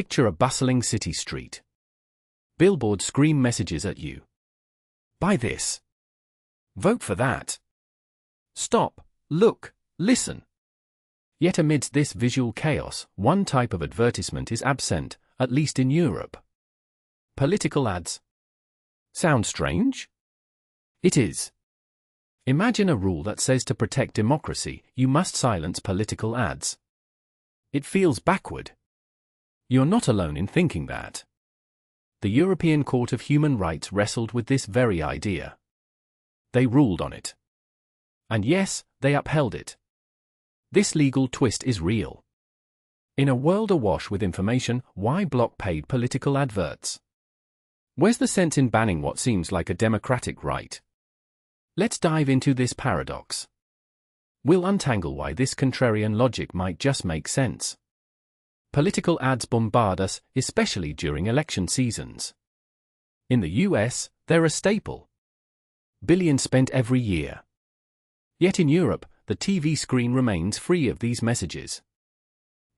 Picture a bustling city street. Billboards scream messages at you. Buy this. Vote for that. Stop, look, listen. Yet amidst this visual chaos, one type of advertisement is absent, at least in Europe. Political ads. Sound strange? It is. Imagine a rule that says to protect democracy, you must silence political ads. It feels backward. You're not alone in thinking that. The European Court of Human Rights wrestled with this very idea. They ruled on it. And yes, they upheld it. This legal twist is real. In a world awash with information, why block paid political adverts? Where's the sense in banning what seems like a democratic right? Let's dive into this paradox. We'll untangle why this contrarian logic might just make sense. Political ads bombard us, especially during election seasons. In the US, they're a staple. Billions spent every year. Yet in Europe, the TV screen remains free of these messages.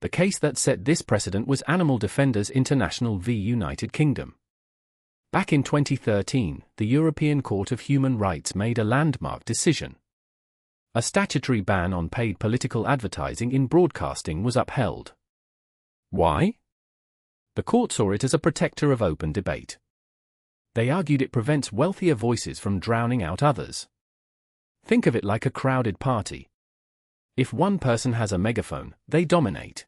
The case that set this precedent was Animal Defenders International v United Kingdom. Back in 2013, the European Court of Human Rights made a landmark decision. A statutory ban on paid political advertising in broadcasting was upheld. Why? The court saw it as a protector of open debate. They argued it prevents wealthier voices from drowning out others. Think of it like a crowded party. If one person has a megaphone, they dominate.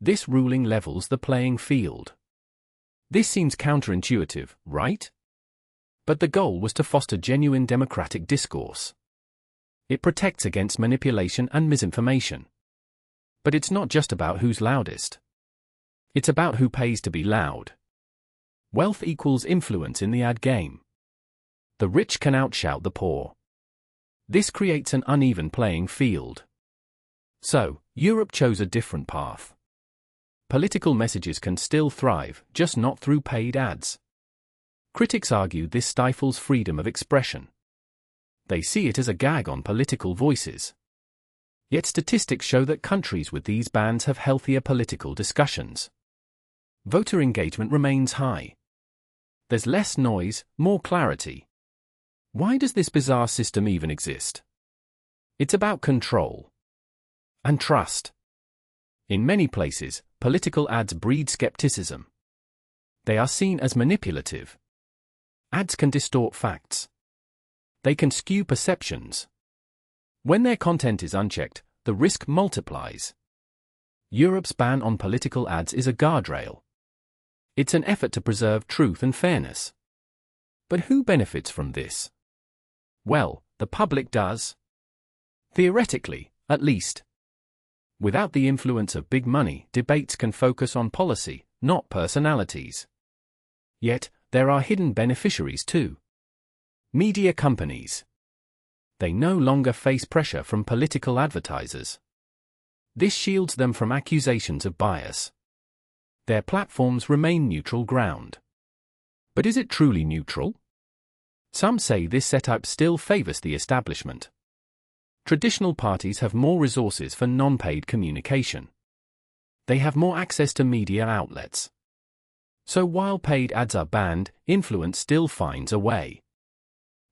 This ruling levels the playing field. This seems counterintuitive, right? But the goal was to foster genuine democratic discourse. It protects against manipulation and misinformation. But it's not just about who's loudest. It's about who pays to be loud. Wealth equals influence in the ad game. The rich can outshout the poor. This creates an uneven playing field. So, Europe chose a different path. Political messages can still thrive, just not through paid ads. Critics argue this stifles freedom of expression. They see it as a gag on political voices. Yet statistics show that countries with these bans have healthier political discussions. Voter engagement remains high. There's less noise, more clarity. Why does this bizarre system even exist? It's about control and trust. In many places, political ads breed skepticism. They are seen as manipulative. Ads can distort facts. They can skew perceptions. When their content is unchecked, the risk multiplies. Europe's ban on political ads is a guardrail. It's an effort to preserve truth and fairness. But who benefits from this? Well, the public does. Theoretically, at least. Without the influence of big money, debates can focus on policy, not personalities. Yet, there are hidden beneficiaries too. Media companies. They no longer face pressure from political advertisers. This shields them from accusations of bias. Their platforms remain neutral ground. But is it truly neutral? Some say this setup still favors the establishment. Traditional parties have more resources for non-paid communication. They have more access to media outlets. So while paid ads are banned, influence still finds a way.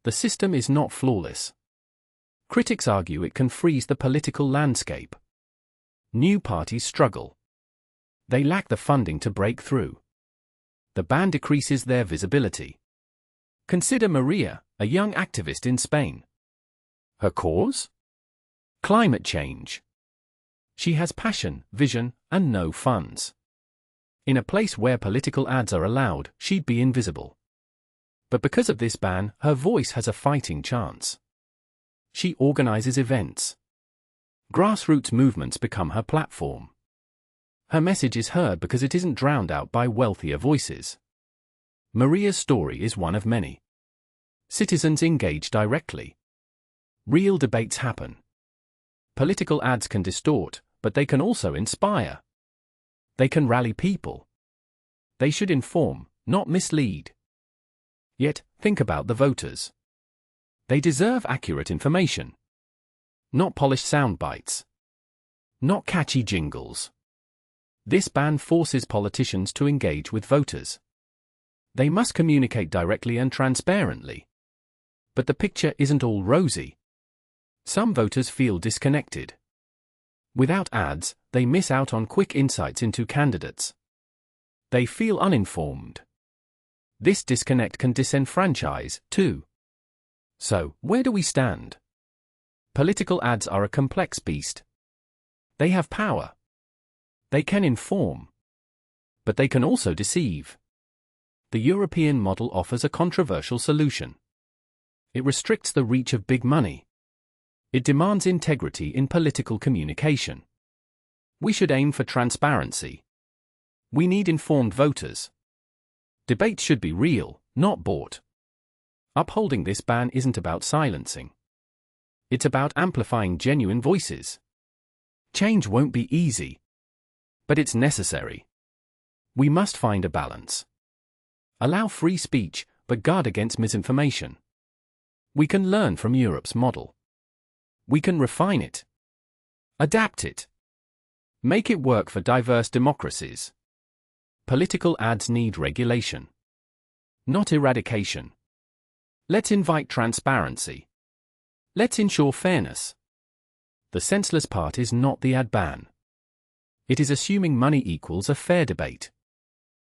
The system is not flawless. Critics argue it can freeze the political landscape. New parties struggle. They lack the funding to break through. The ban decreases their visibility. Consider Maria, a young activist in Spain. Her cause? Climate change. She has passion, vision, and no funds. In a place where political ads are allowed, she'd be invisible. But because of this ban, her voice has a fighting chance. She organizes events. Grassroots movements become her platform. Her message is heard because it isn't drowned out by wealthier voices. Maria's story is one of many. Citizens engage directly. Real debates happen. Political ads can distort, but they can also inspire. They can rally people. They should inform, not mislead. Yet, think about the voters. They deserve accurate information. Not polished sound bites. Not catchy jingles. This ban forces politicians to engage with voters. They must communicate directly and transparently. But the picture isn't all rosy. Some voters feel disconnected. Without ads, they miss out on quick insights into candidates. They feel uninformed. This disconnect can disenfranchise, too. So, where do we stand? Political ads are a complex beast. They have power. They can inform. But they can also deceive. The European model offers a controversial solution. It restricts the reach of big money. It demands integrity in political communication. We should aim for transparency. We need informed voters. Debate should be real, not bought. Upholding this ban isn't about silencing. It's about amplifying genuine voices. Change won't be easy. But it's necessary. We must find a balance. Allow free speech, but guard against misinformation. We can learn from Europe's model. We can refine it. Adapt it. Make it work for diverse democracies. Political ads need regulation. Not eradication. Let's invite transparency. Let's ensure fairness. The senseless part is not the ad ban. It is assuming money equals a fair debate.